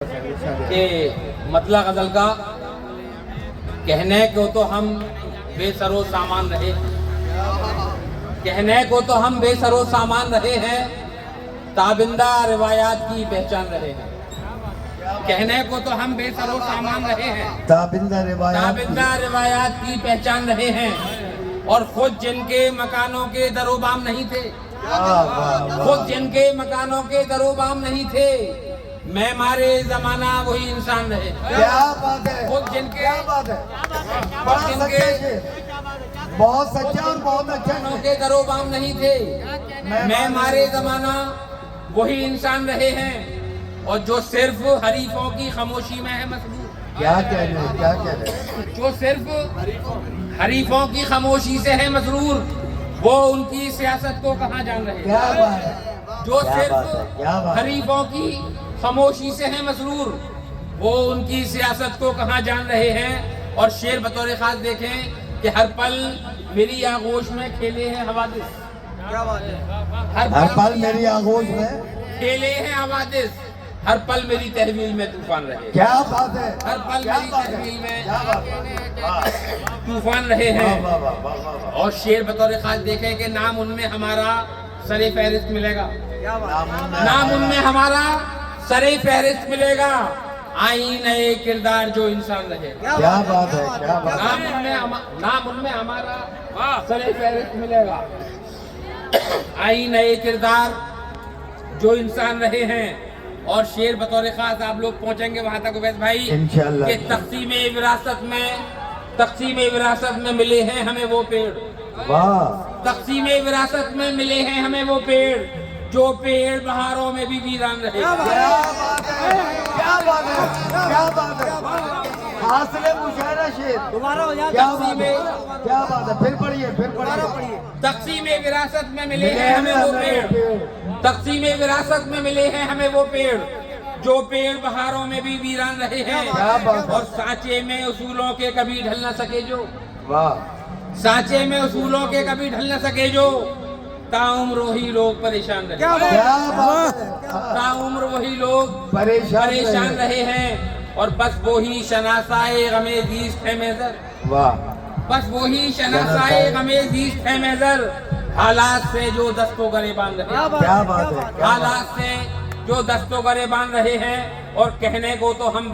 कि मतला गजल का कहने को तो हम बेसरो सामान रहे, कहने को तो हम बेसरो सामान रहे हैं, ताबिंदा रिवायात की पहचान रहे हैं। कहने को तो हम बेसरो सामान रहे हैं, ताबिंदा रिवायात की पहचान रहे हैं, और खुद जिनके मकानों के दरोबाम नहीं थे, खुद जिनके मकानों के दरोबाम नहीं थे, मैं मारे जमाना वही इंसान रहे। क्या बात है, खुद जिनके क्या बात है, खुद जिनके बहुत सच्चा और बहुत अच्छा के दरोबाम नहीं थे, मैं मारे जमाना वही इंसान रहे हैं, और जो सिर्फ हरीफों की खामोशी में है मसरूर। क्या कह रहे हैं, क्या कह रहे हैं, जो सिर्फ हरीफों की खामोशी से है मसरूर, वो उनकी सियासत को कहाँ जान रहे हैं। क्या बात है, जो क्या बात है, सिर्फ क्या बात है। हरीफों की खामोशी से है मसरूर, वो उनकी सियासत को कहाँ जान रहे हैं। और शेर बतौर खास देखें कि हर पल मेरी आगोश में खेले हैं हवादिस। क्या बात है, हर पल मेरी आगोश में खेले हैं हवादिस, हर पल मेरी तहवील में तूफान रहे। क्या बात है, हर पल क्या मेरी बात है, तहवील में क्या बात है, तूफान रहे हैं। वाह, वाह, वाह, वाह, वाह। और शेर बतौर खास देखें कि नाम उनमें हमारा सरे फहरिस्त मिलेगा, नाम उनमें हमारा सरे फहरिस्त मिलेगा। आई नए किरदार जो इंसान रहे। क्या बात है, क्या बात है, नाम उनमें हमारा सरे फहरिस्त मिलेगा। आई नए किरदार जो इंसान रहे हैं। और शेर बतौर खास आप लोग पहुंचेंगे वहां तक उवैस भाई इंशाअल्लाह। कि तक़सीम विरासत में मिले हैं हमें वो पेड़, वाह, तक़सीम विरासत में मिले हैं हमें वो पेड़, जो पेड़ बहारों में भी वीरान रहे। क्या बात है, क्या बात है, क्या बात है, हासिले मुशायरा शेर दोबारा हो जाए, क्या बात है, क्या बात है, फिर पढ़िए, फिर पढ़िए। तक़सीम विरासत में मिले हैं हमें वो पेड़, तक़सीम विरासत में मिले हैं हमें वो पेड़, जो पेड़ बहारों में भी वीरान रहे हैं। क्या बात है। और सांचे में उसूलों के कभी ढल न सके जो, वाह, सांचे में उसूलों के कभी ढल न सके जो, ताउम्र वही लोग परेशान रहे। क्या बात है, ताउम्र वही लोग परेशान रहे हैं। और बस वही शनासाए गमे जीस्त है मेजर, वाह, बस वही शनासाए गमे जीस्त है मेजर, हालात से जो दस्तों गरेबान रहे। क्या बात है, क्या बात है। हालात से जो दस्तों गरेबान रहे हैं। और कहने को तो हम